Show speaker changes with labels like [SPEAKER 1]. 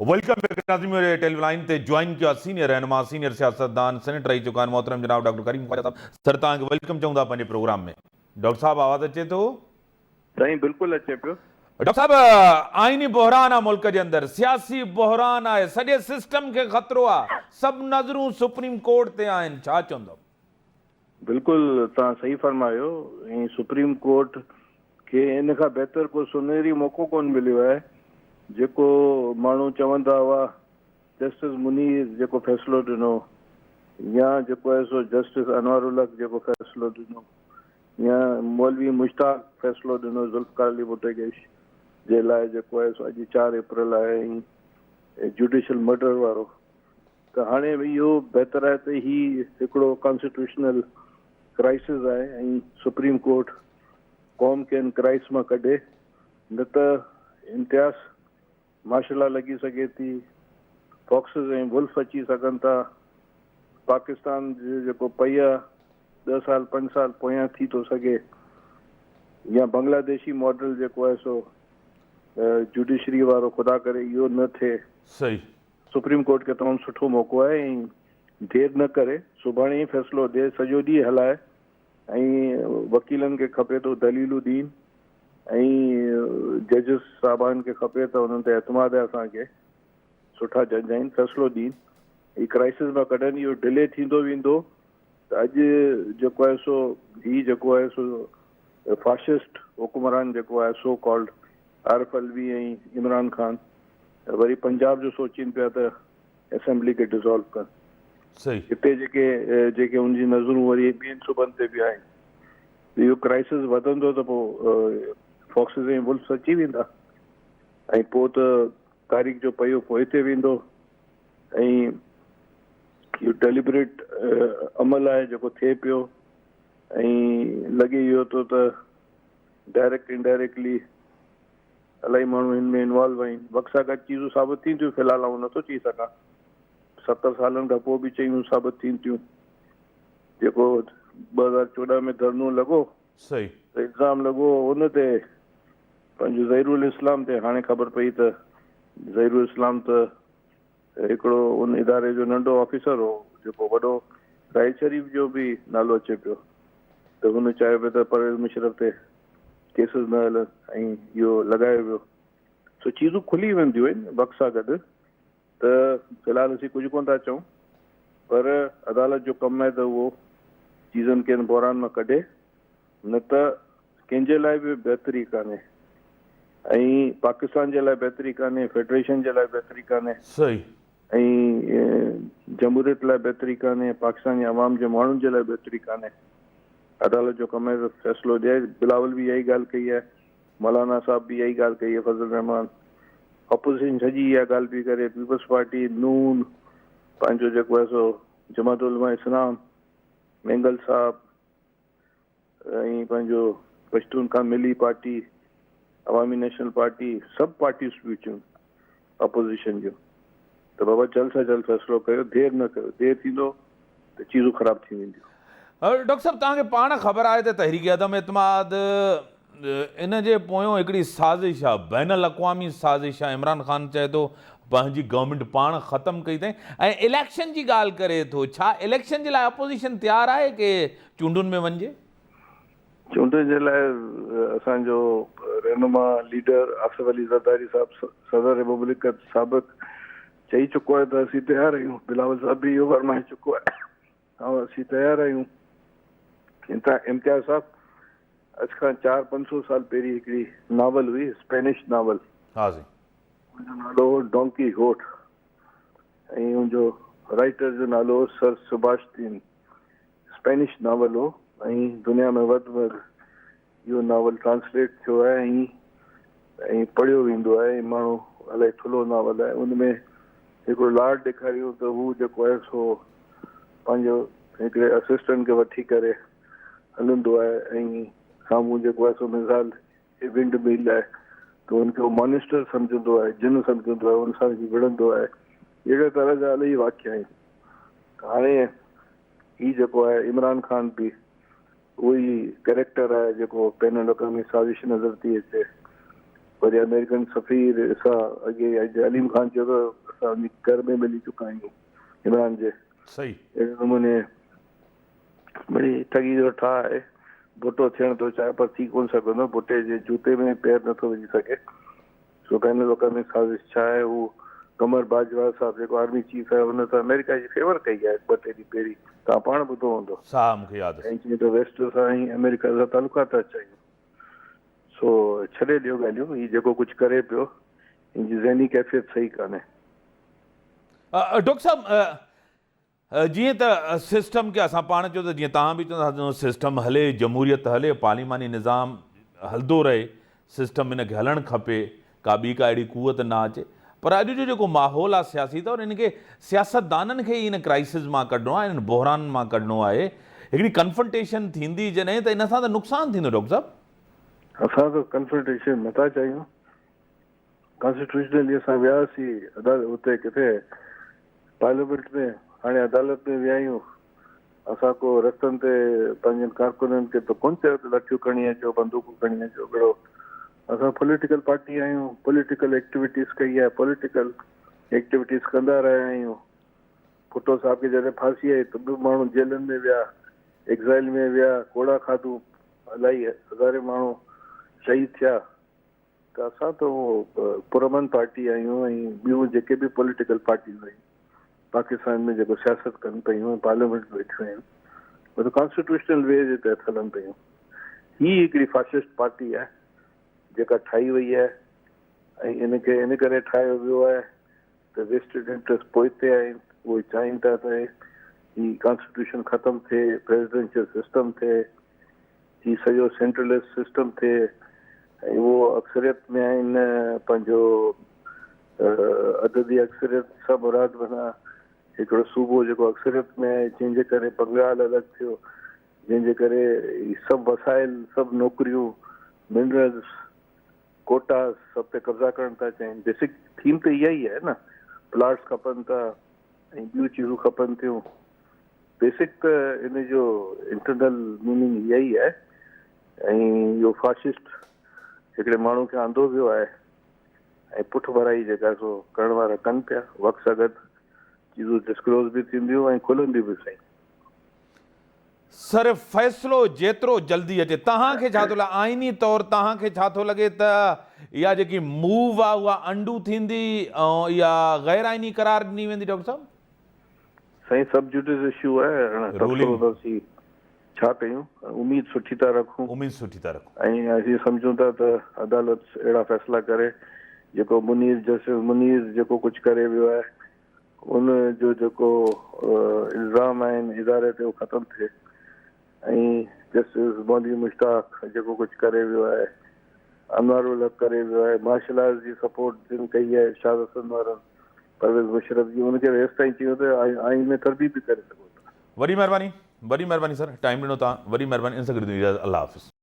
[SPEAKER 1] Welcome back नाज़रीन, मेरे टेलीलाइन ते ज्वाइन किया सीनियर रहनुमा सीनियर सियासतदान सेनेटर रही चुका मोहतरम जनाब डॉक्टर करीम ख्वाजा साहब। सर तव्हांखे वेलकम चऊं था पंहिंजे प्रोग्राम में। डॉक्टर साहब आवाज़ अचे थो?
[SPEAKER 2] साईं बिल्कुलु अचे पियो।
[SPEAKER 1] डॉक्टर साहब, आइनी बहरान आहे मुल्क के अंदर, सियासी बहरान आहे, सॼे सिस्टम खे ख़तरो आहे, सभु नज़रूं सुप्रीम कोर्ट ते आहिनि, छा चवंदव?
[SPEAKER 2] बिल्कुलु तव्हां सही फरमायो। ऐं सुप्रीम कोर्ट खे इन खां बहितर को सुनहरी मौक़ो कोन मिलियो आहे। जेको माण्हू चवंदा हुआ जस्टिस मुनीर जेको फ़ैसिलो ॾिनो, या जेको आहे सो जस्टिस अनवर उल हक जेको फ़ैसिलो ॾिनो, या मौलवी मुश्ताक फ़ैसिलो ॾिनो ज़ुल्फ़िकार अली भुट्टो जे लाइ जेको आहे सो अॼु 4 अप्रैल आहे ऐं जुडिशल मर्डर वारो। त हाणे इहो बहितर आहे त ही हिकिड़ो कॉन्स्टिट्यूशनल क्राइसिस आहे ऐं सुप्रीम कोर्ट क़ौम खे इन क्राइसिस मां कढे, न त इम्तियाज़ माशला लॻी सघे थी, फॉक्सिस ऐं वुल्फ अची सघनि था, पाकिस्तान जो जेको पई आहे 10 साल 5 साल पोयां थी थो सघे, या बांग्लादेशी मॉडल जेको आहे सो जुडिशरी वारो ख़ुदा करे इहो न थिए।
[SPEAKER 1] सही,
[SPEAKER 2] सुप्रीम कोर्ट खे तमामु सुठो मौक़ो आहे ऐं देरि न करे सुभाणे ई फ़ैसिलो ॾिए, सॼो ॾींहुं हलाए, ऐं वकीलनि खे खपे थो दलीलूं ॾीन, ऐं जजिस साहिबान खे खपे त उन्हनि ते एतमाद आहे असांखे, सुठा जज आहिनि, फ़ैसिलो ॾीन, हीअ क्राइसिस मां कढनि। इहो डिले थींदो वेंदो त अॼु जेको आहे सो हीअ जेको आहे सो फाशिस्ट हुकुमरान जेको आहे सो कॉल्ड आरिफ अलवी ऐं इमरान ख़ान वरी पंजाब जो सोचीनि पिया त असेंबली खे डिसॉल्व कनि।
[SPEAKER 1] सही,
[SPEAKER 2] हिते जेके उनजी नज़रूं वरी ॿियनि सूबनि ते बि आहिनि। इहो क्राइसिस वधंदो त पोइ फॉक्सिस ऐं वुल्फ्स अची वेंदा, ऐं पोइ त तारीख़ जो पयो पोइ हिते वेंदो, ऐं इहो डेलिबरेट अमल आहे जेको थिए पियो, ऐं लॻे इहो थो त डायरेक्ट इनडायरेक्टली इलाही माण्हू हिन में इन्वॉल्व आहिनि। वक़्त सां गॾु चीज़ूं साबित थींदियूं, फ़िलहालु आउं नथो चई सघां, 70 सालनि खां पोइ बि चयूं साबित थीनि थियूं। जेको 2014 में धरनो लॻो
[SPEAKER 1] सही,
[SPEAKER 2] त इल्ज़ाम लॻो उन ते पंहिंजो ज़हीरुल इस्लाम ते, हाणे ख़बर पई त ज़हीरुल इस्लाम त हिकिड़ो उन इदारे जो नंढो ऑफिसर हो, जेको वॾो राहिल शरीफ़ जो बि नालो अचे पियो, त हुन चयो पियो त परवेज़ मुशर्रफ ते केसिस न हलनि ऐं इहो लॻायो वियो। सो चीज़ूं खुली वेंदियूं आहिनि वक़्त सां गॾु। त फ़िलहालु असीं कुझु कोन था चऊं, पर अदालत जो कमु आहे त उहो चीज़नि खे बहरान मां कढे, न त कंहिंजे लाइ बि बहितरी कान्हे, ऐं पाकिस्तान जे लाइ बहितरी कान्हे, फेडरेशन जे लाइ बहितरी कान्हे,
[SPEAKER 1] सही,
[SPEAKER 2] ऐं जमहूरियत लाइ बहितरी कान्हे, पाकिस्तान जे अवाम जे माण्हुनि जे लाइ बहितरी कान्हे। अदालत जो कमु आहे त फ़ैसिलो ॾिए। बिलावल बि इहा ई ॻाल्हि कई आहे, मौलाना साहब बि इहा ई ॻाल्हि कई आहे, फज़ल रहमान, अपोज़िशन सॼी इहा ॻाल्हि पई करे, पीपल्स पार्टी, नून, पंहिंजो जेको आहे सो जमात उलमा इस्लाम, मेंगल साहब, ऐं पंहिंजो पश्तून खां मिली पार्टी, अवामी नेशनल पार्टी, सभु पार्टियूं बि चयूं अपोज़िशन जो त बाबा जल्द सां जल्द फ़ैसिलो कयो, देरि न कयो, देरि थींदो त चीज़ूं ख़राब थी वेंदियूं।
[SPEAKER 1] डॉक्टर साहब, तव्हांखे पाण ख़बर आहे त तहरीक अदम एतमाद इन जे पोयों हिकिड़ी साज़िश आहे, बैन अल-अक़वामी साज़िश आहे। इमरान ख़ान चए थो पंहिंजी गवर्नमेंट पाण ख़तमु कई अथई ऐं इलेक्शन जी ॻाल्हि करे थो। छा इलेक्शन जे लाइ अपोज़िशन तयारु आहे की चूंडुनि में वञिजे?
[SPEAKER 2] चूंडुनि जे लाइ असांजो रहनुमा लीडर आसिफ अली ज़रदारी साहब सदर रिपब्लिक साबिक़ चई चुको आहे त असीं तयारु आहियूं। बिलावल साहब बि इहो फरमाए चुको आहे, ऐं असीं तयारु आहियूं। इम्तियाज़ साहब अॼु खां 400-500 साल पहिरीं हिकिड़ी नावल हुई, स्पेनिश नावल,
[SPEAKER 1] हा जी,
[SPEAKER 2] हुनजो नालो हो डोंकी होठ, ऐं हुनजो राइटर जो नालो हो सर सुभाष। स्पेनिश नावल हो, ऐं दुनिया में वधि में वधि इहो नावल ट्रांसलेट थियो आहे ऐं पढ़ियो वेंदो आहे, ऐं माण्हू इलाही थुल्हो नावल आहे। उनमें हिकिड़ो लाड ॾेखारियो त हू जेको आहे सो पंहिंजो हिकिड़े असिस्टेंट खे वठी करे हलंदो आहे, ऐं साम्हूं जेको आहे सो मिसाल विंड मिल आहे त हुनखे उहो मॉनिस्टर सम्झंदो आहे, जिन सम्झंदो आहे, उन सां विढ़ंदो आहे। अहिड़े तरह जा इलाही वाक्य आहिनि। हाणे हीउ जेको आहे इमरान ख़ान बि उहो ई कैरेक्टर आहे जेको बैन अल-अक़वामी साज़िश नज़र थी अचे। वरी अमेरिकन सफ़ीर असां अॻे अलीम ख़ान चयो त असां उन घर में मिली चुका आहियूं इमरान जे।
[SPEAKER 1] सही।
[SPEAKER 2] अहिड़े नमूने बड़ी ठगी जो ठाह आहे। भुट्टो थियण थो चाहे पर थी कोन सघंदो, भुट्टे जे जूते में पैर नथो विझी सघे। छो कि हिन वक़्त में साज़िश छा आहे, हू कमर बाजवा साहब जेको आर्मी चीफ आहे हुन त अमेरिका जी फेवर कई आहे 2-3 ॾींहं पहिरीं, तव्हां पाण ॿुधो हूंदो।
[SPEAKER 1] साहब मूंखे यादि आहे।
[SPEAKER 2] ऐं चई त वेस्ट सां ऐं अमेरिका सां तालुकात अचायूं। सो छॾे ॾियो ॻाल्हियूं, हीउ जेको कुझु करे पियो हिन जी ज़हनी कैफ़ियत सही कान्हे।
[SPEAKER 1] डॉक्टर साहब जीअं त सिस्टम खे असां पाण चयो त जीअं तव्हां बि चवंदा था सिस्टम हले, जमहूरियत हले, पार्लिमानी निज़ाम हलंदो रहे, सिस्टम हिनखे हलणु खपे, का ॿी का अहिड़ी कुवत न अचे। पर अॼु जो जेको माहौल आहे सियासी तौरु, हिनखे सियासतदाननि खे हिन क्राइसिस मां कढणो आहे, हिन बहरान मां कढणो आहे। हिकिड़ी कन्फ्रंटेशन थींदी जॾहिं त इन सां त नुक़सानु थींदो डॉक्टर साहब।
[SPEAKER 2] असां त कन्फ्रंटेशन नथा चाहियूं। कॉन्स्टिट्यूशनली असां वियासीं हुते किथे पार्लियामेंट में, हाणे अदालत में विया आहियूं। असां को रस्तनि ते पंहिंजनि कारकुननि खे त कोन चयो त लठियूं खणी अचो, बंदूकूं खणी अचो। अहिड़ो असां पॉलिटिकल पार्टी आहियूं, पॉलिटिकल एक्टिविटीज़ कई आहे, पॉलिटिकल एक्टिविटीज़ कंदा रहिया आहियूं। भुट्टो साहब खे जॾहिं फांसी आई त बि माण्हू जेलनि में विया, एग्ज़ाइल में विया, कोड़ा खाधूं, इलाही हज़ारे माण्हू शहीद थिया। त असां त उहो पुरमन पार्टी आहियूं ऐं ॿियूं जेके बि पॉलिटिकल पार्टियूं आहिनि पाकिस्तान में जेको सियासत कनि पियूं, पार्लियामेंट में वेठियूं आहिनि, उहे त कॉन्स्टिट्यूशनल वे जे तहत हलनि पियूं। हीअ हिकिड़ी फासिस्ट पार्टी आहे जेका ठाही वई आहे ऐं इनखे इन करे ठाहियो वियो आहे त वेस्टेड इंट्रस्ट पोइते आहिनि। उहे चाहिनि था त हीअ कॉन्स्टिट्यूशन ख़तमु थिए, प्रेसिडेंशियल सिस्टम थिए, हीअ सॼो सेंट्रलिस्ट सिस्टम थिए ऐं उहो अक्सरियत में आहिनि। पंहिंजो अददी अक्सरियत सां मुराद माना हिकिड़ो सूबो जेको अक्सरियत में आहे, जंहिंजे करे बंगाल अलॻि थियो, जंहिंजे करे सभु वसाइल, सभु नौकरियूं, मिनरल्स, कोटा सभु ते कब्ज़ा करणु था चाहिनि। बेसिक थीम त इहा ई आहे न, प्लाट्स खपनि था ऐं ॿियूं चीज़ूं खपनि थियूं। बेसिक त इन जो इंटरनल मीनिंग इहा ई आहे। ऐं इहो फासिस्ट हिकिड़े माण्हू खे आंदो वियो आहे ऐं पुठ भराई जेका सो करण वारा कनि पिया। वक़्त सां गॾु चीज़ूं डिस्क्लोज़ बि थींदियूं ऐं खुलंदियूं बि सही।
[SPEAKER 1] सर फ़ैसिलो जेतिरो जल्दी अचे, तव्हांखे छा थो लॻे, आइनी तौरु तव्हांखे छा थो लॻे त इहा जेकी मूव आहे उहा अंडू थींदी ऐं इहा गैर आइनी करार ॾिनी वेंदी डॉक्टर साहब?
[SPEAKER 2] साईं सब जुडिस इशू आहे, हाणे छा कयूं? उम्मीद सुठी था रखूं,
[SPEAKER 1] उम्मीद सुठी था रखूं
[SPEAKER 2] ऐं असीं सम्झूं था त अदालत अहिड़ा फ़ैसिला करे जेको जस्टिस मुनीर जेको कुझु करे वियो आहे उन जो जेको इल्ज़ाम आहिनि इदारे ते उहो ख़तमु थिए ऐं जस्टिस मौलवी मुश्ताक जेको कुझु करे वियो आहे, अनवर उल हक करे वियो आहे, मार्शल आर्ट्स जी सपोर्ट जिन कई आहे शाद हसन वारनि, परवेज़ मुशर्रफ जी, उनखे हेसि ताईं चयो त आइन में तरबीब बि करे सघो था।
[SPEAKER 1] वॾी महिरबानी सर, टाइम ॾिनो तव्हां, वॾी महिरबानी। इन सां गॾु अल्लाह हाफ़िज़।